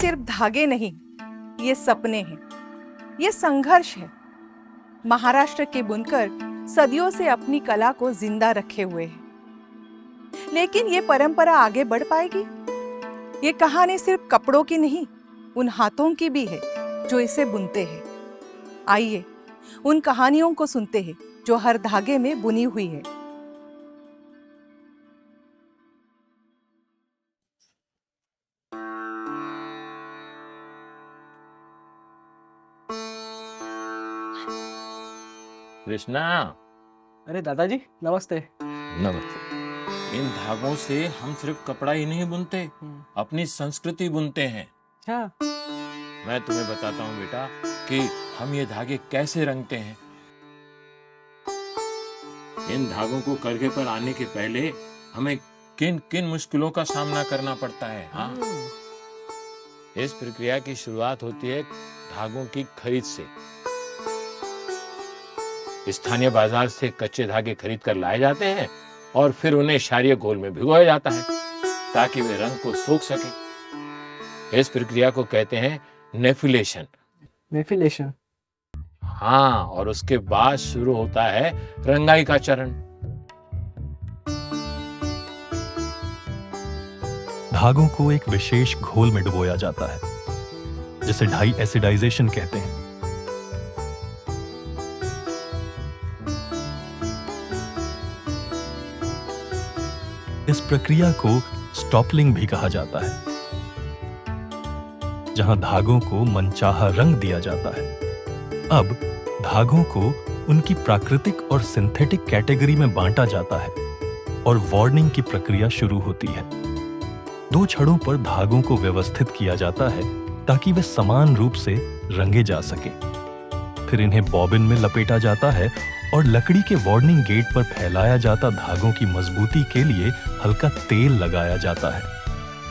सिर्फ धागे नहीं, ये सपने हैं, ये संघर्ष है। महाराष्ट्र के बुनकर सदियों से अपनी कला को जिंदा रखे हुए हैं, लेकिन ये परंपरा आगे बढ़ पाएगी? ये कहानी सिर्फ कपड़ों की नहीं, उन हाथों की भी है जो इसे बुनते हैं। आइए उन कहानियों को सुनते हैं जो हर धागे में बुनी हुई है। कृष्णा। अरे दादाजी नमस्ते। नमस्ते। इन धागों से हम सिर्फ कपड़ा ही नहीं बुनते, अपनी संस्कृति बुनते हैं। क्या? मैं तुम्हें बताता हूँ बेटा कि हम ये धागे कैसे रंगते हैं। इन धागों को करघे पर आने के पहले हमें किन किन मुश्किलों का सामना करना पड़ता है। हाँ, इस प्रक्रिया की शुरुआत होती है धागों की खरीद से। स्थानीय बाजार से कच्चे धागे खरीद कर लाए जाते हैं और फिर उन्हें क्षारीय घोल में भिगोया जाता है ताकि वे रंग को सोख सके। इस प्रक्रिया को कहते हैं नेफिलेशन। नेफिलेशन? हाँ, और उसके बाद शुरू होता है रंगाई का चरण। धागों को एक विशेष घोल में डुबोया जाता है जिसे डाई एसिडाइजेशन कहते हैं। इस प्रक्रिया को स्टॉपलिंग भी कहा जाता है, जहां धागों को मनचाहा रंग दिया जाता है। अब धागों को उनकी प्राकृतिक और सिंथेटिक कैटेगरी में बांटा जाता है और वार्निंग की प्रक्रिया शुरू होती है। 2 छड़ों पर धागों को व्यवस्थित किया जाता है ताकि वे समान रूप से रंगे जा सके। फिर इन्हें बॉबिन में लपेटा जाता है और लकड़ी के वार्निंग गेट पर फैलाया जाता धागों की मजबूती के लिए हल्का तेल लगाया जाता है।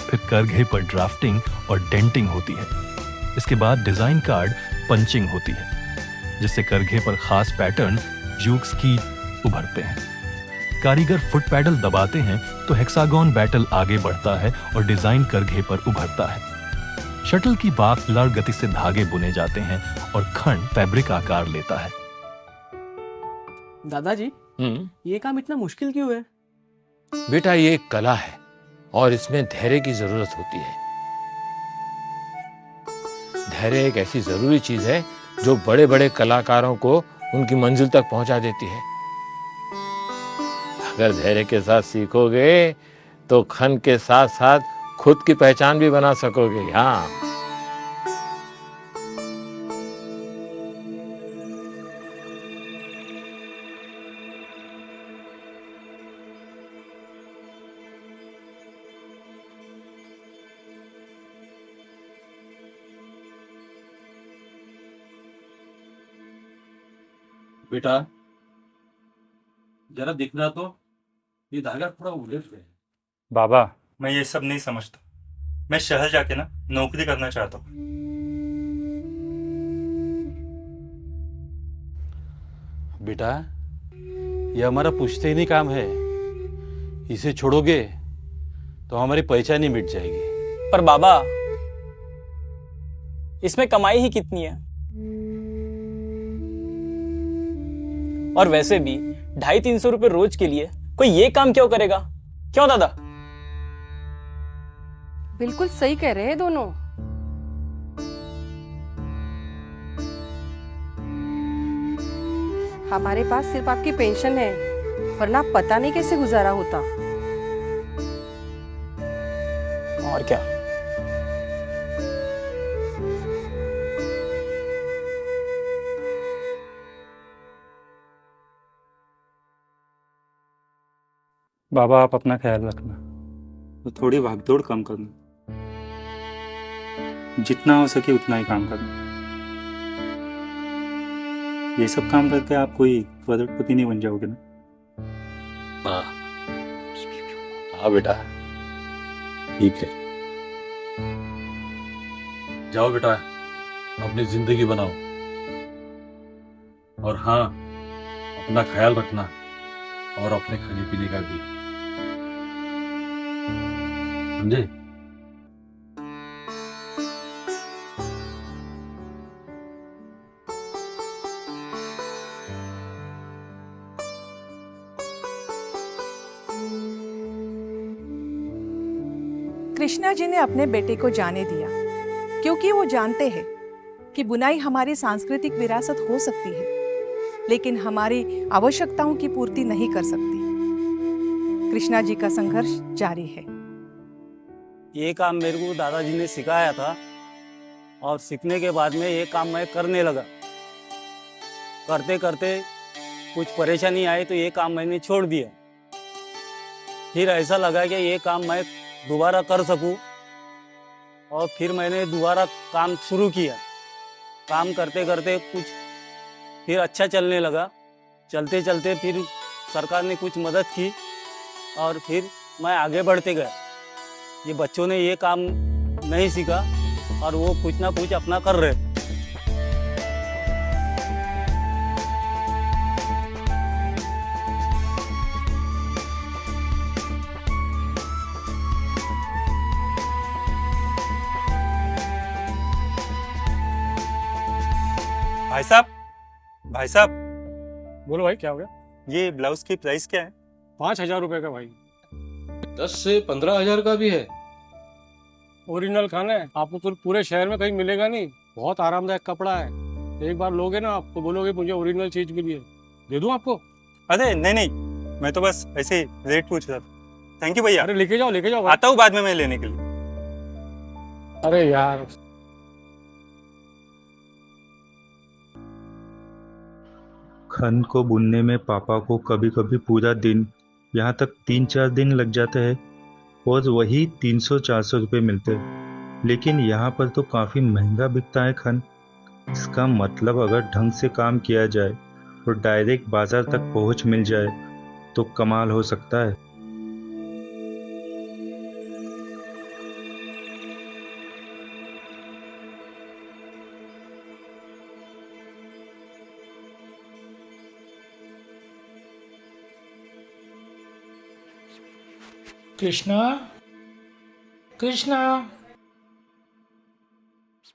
फिर करघे पर ड्राफ्टिंग और डेंटिंग होती है। इसके बाद डिजाइन कार्ड पंचिंग होती है, जिससे करघे पर खास पैटर्न ज्यूक्स की उभरते हैं। कारीगर फुट पैडल दबाते हैं तो हेक्सागोन बैटल आगे बढ़ता है और डिजाइन करघे पर उभरता है। शटल की बाकलार गति से धागे बुने जाते हैं और खंड फैब्रिक आकार लेता है। दादाजी ये काम इतना मुश्किल क्यों है? बेटा, ये एक कला है और इसमें धैर्य की जरूरत होती है। धैर्य एक ऐसी जरूरी चीज है जो बड़े बड़े कलाकारों को उनकी मंजिल तक पहुंचा देती है। अगर धैर्य के साथ सीखोगे तो खन के साथ साथ खुद की पहचान भी बना सकोगे। हाँ, बेटा जरा दिखना तो, ये धागा थोड़ा उलझ गया है। बाबा, मैं ये सब नहीं समझता। मैं शहर जाके ना नौकरी करना चाहता हूँ। बेटा, ये हमारा पुश्तैनी नहीं काम है। इसे छोड़ोगे तो हमारी पहचान ही मिट जाएगी। पर बाबा, इसमें कमाई ही कितनी है? और वैसे भी 250-300 रुपए रोज के लिए कोई ये काम क्यों करेगा? क्यों दादा? बिल्कुल सही कह रहे हैं दोनों। हमारे पास सिर्फ आपकी पेंशन है, वरना पता नहीं कैसे गुजारा होता। और क्या? बाबा, आप अपना ख्याल रखना तो थोड़ी भागदौड़ कम करना। जितना हो सके उतना ही काम करना। ये सब काम करके आप कोई करोड़पति नहीं बन जाओगे ना। हाँ हाँ बेटा, ठीक है। जाओ बेटा, अपनी जिंदगी बनाओ। और हाँ, अपना ख्याल रखना और अपने खाने पीने का भी, समझे? कृष्णा जी ने अपने बेटे को जाने दिया क्योंकि वो जानते हैं कि बुनाई हमारी सांस्कृतिक विरासत हो सकती है, लेकिन हमारी आवश्यकताओं की पूर्ति नहीं कर सकती। कृष्णा जी का संघर्ष जारी है। ये काम मेरे को दादाजी ने सिखाया था और सीखने के बाद में ये काम मैं करने लगा। करते करते कुछ परेशानी आई तो ये काम मैंने छोड़ दिया। फिर ऐसा लगा कि ये काम मैं दोबारा कर सकूं और फिर मैंने दोबारा काम शुरू किया। काम करते करते कुछ फिर अच्छा चलने लगा। चलते चलते फिर सरकार ने कुछ मदद की और फिर मैं आगे बढ़ते गया। ये बच्चों ने ये काम नहीं सीखा और वो कुछ ना कुछ अपना कर रहे। भाई साहब, बोलो भाई, क्या हो गया? ये ब्लाउज की प्राइस क्या है? 5,000 रुपए का भाई। 10 से 15,000 का भी है। ओरिजिनल खाना है, आपको पूरे शहर में कहीं मिलेगा नहीं। बहुत आरामदायक कपड़ा है। एक बार लोगे ना, आपको बोलोगे मुझे ओरिजिनल चीज मिली है। दे दूं आपको? अरे नहीं, मैं तो बस ऐसे रेट पूछ रहा था। थैंक यू भैया। अरे लेके जाओ भाई। आता हूँ बाद में मैं लेने के लिए। अरे यार, खन को बुनने में पापा को कभी कभी पूरा दिन, यहाँ तक 3-4 दिन लग जाते हैं और वही 300-400 रुपये मिलते हैं। लेकिन यहाँ पर तो काफ़ी महंगा बिकता है खन। इसका मतलब अगर ढंग से काम किया जाए और डायरेक्ट बाजार तक पहुँच मिल जाए तो कमाल हो सकता है। कृष्णा, कृष्णा।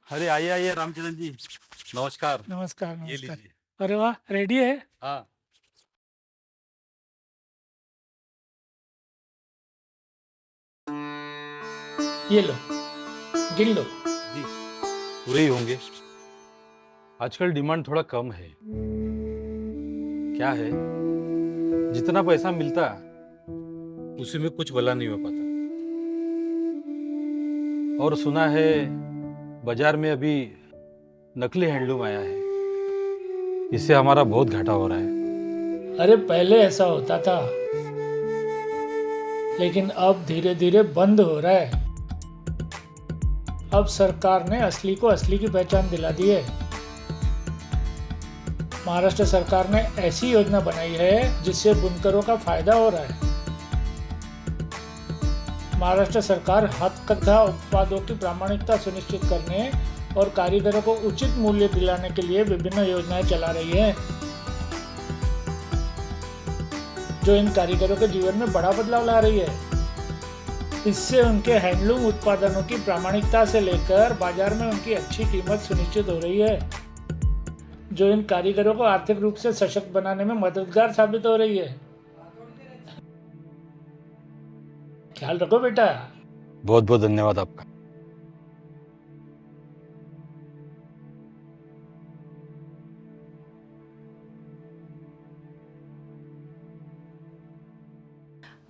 अरे आइए रामचंद्र जी, नमस्कार। नमस्कार, ये नमस्कार। लीजिए। अरे वाह, रेडी है? हाँ, ये लो, गिन लो। जी पूरे ही होंगे। आजकल डिमांड थोड़ा कम है। क्या है, जितना पैसा मिलता उसी में कुछ भला नहीं हो पाता। और सुना है बाजार में अभी नकली हैंडलूम आया है, इससे हमारा बहुत घाटा हो रहा है। अरे पहले ऐसा होता था, लेकिन अब धीरे धीरे बंद हो रहा है। अब सरकार ने असली को असली की पहचान दिला दी है। महाराष्ट्र सरकार ने ऐसी योजना बनाई है जिससे बुनकरों का फायदा हो रहा है। महाराष्ट्र सरकार हथकरघा उत्पादों की प्रामाणिकता सुनिश्चित करने और कारीगरों को उचित मूल्य दिलाने के लिए विभिन्न योजनाएं चला रही है, जो इन कारीगरों के जीवन में बड़ा बदलाव ला रही है। इससे उनके हैंडलूम उत्पादनों की प्रामाणिकता से लेकर बाजार में उनकी अच्छी कीमत सुनिश्चित हो रही है, जो इन कारीगरों को आर्थिक रूप से सशक्त बनाने में मददगार साबित हो रही है। ख्याल रखो बेटा। बहुत बहुत धन्यवाद आपका।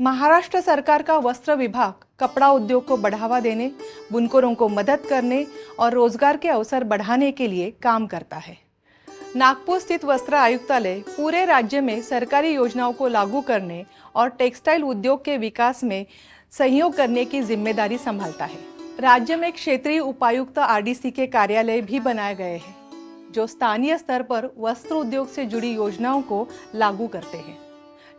महाराष्ट्र सरकार का वस्त्र विभाग कपड़ा उद्योग को बढ़ावा देने, बुनकरों को मदद करने और रोजगार के अवसर बढ़ाने के लिए काम करता है। नागपुर स्थित वस्त्र आयुक्तालय पूरे राज्य में सरकारी योजनाओं को लागू करने और टेक्सटाइल उद्योग के विकास में सहयोग करने की जिम्मेदारी संभालता है। राज्य में क्षेत्रीय उपायुक्त आरडीसी के कार्यालय भी बनाए गए हैं, जो स्थानीय स्तर पर वस्त्र उद्योग से जुड़ी योजनाओं को लागू करते हैं।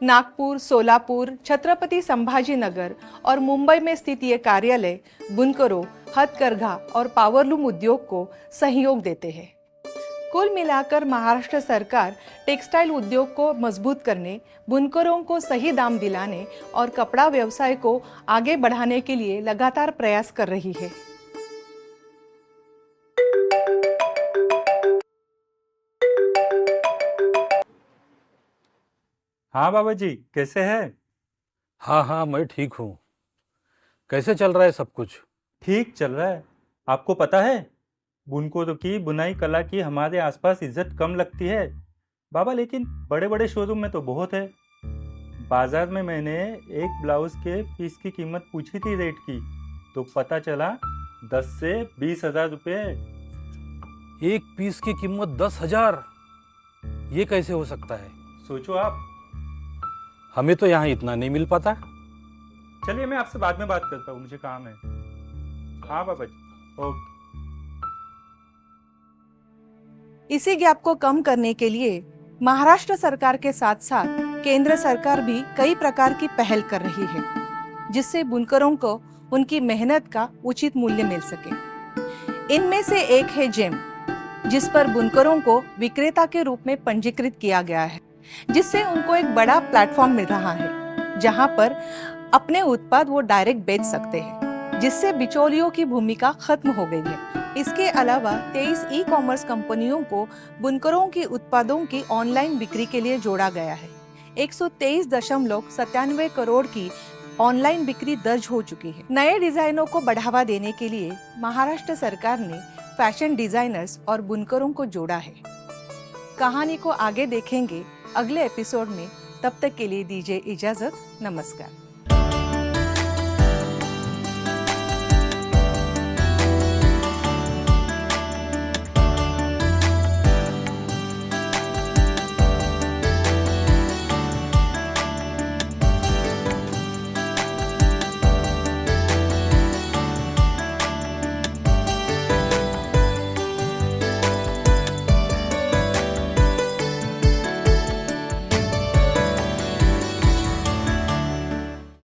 नागपुर, सोलापुर, छत्रपति संभाजी नगर और मुंबई में स्थित ये कार्यालय बुनकरों, हथकरघा और पावरलूम उद्योग को सहयोग देते हैं। कुल मिलाकर महाराष्ट्र सरकार टेक्सटाइल उद्योग को मजबूत करने, बुनकरों को सही दाम दिलाने और कपड़ा व्यवसाय को आगे बढ़ाने के लिए लगातार प्रयास कर रही है। हाँ बाबा जी, कैसे हैं? हाँ हाँ, मैं ठीक हूँ। कैसे चल रहा है सब कुछ? ठीक चल रहा है। आपको पता है, बुनकरों की बुनाई कला की हमारे आसपास इज्जत कम लगती है बाबा, लेकिन बड़े बड़े शोरूम में तो बहुत है। बाजार में मैंने एक ब्लाउज के पीस की कीमत पूछी थी रेट की, तो पता चला 10 से 20 हजार रुपये। एक पीस की कीमत 10,000? ये कैसे हो सकता है? सोचो आप। हमें तो यहाँ इतना नहीं मिल पाता। चलिए मैं आपसे बाद में बात करता हूँ, मुझे काम है। हाँ बाबा जी, ओके। इसी गैप को कम करने के लिए महाराष्ट्र सरकार के साथ साथ केंद्र सरकार भी कई प्रकार की पहल कर रही है, जिससे बुनकरों को उनकी मेहनत का उचित मूल्य मिल सके। इनमें से एक है जेम, जिस पर बुनकरों को विक्रेता के रूप में पंजीकृत किया गया है, जिससे उनको एक बड़ा प्लेटफॉर्म मिल रहा है जहां पर अपने उत्पाद वो डायरेक्ट बेच सकते हैं, जिससे बिचौलियों की भूमिका खत्म हो गई है। इसके अलावा 23 ई कॉमर्स कंपनियों को बुनकरों के उत्पादों की ऑनलाइन बिक्री के लिए जोड़ा गया है। 123.97 करोड़ की ऑनलाइन बिक्री दर्ज हो चुकी है। नए डिजाइनों को बढ़ावा देने के लिए महाराष्ट्र सरकार ने फैशन डिजाइनर्स और बुनकरों को जोड़ा है। कहानी को आगे देखेंगे अगले एपिसोड में। तब तक के लिए दीजिए इजाजत। नमस्कार।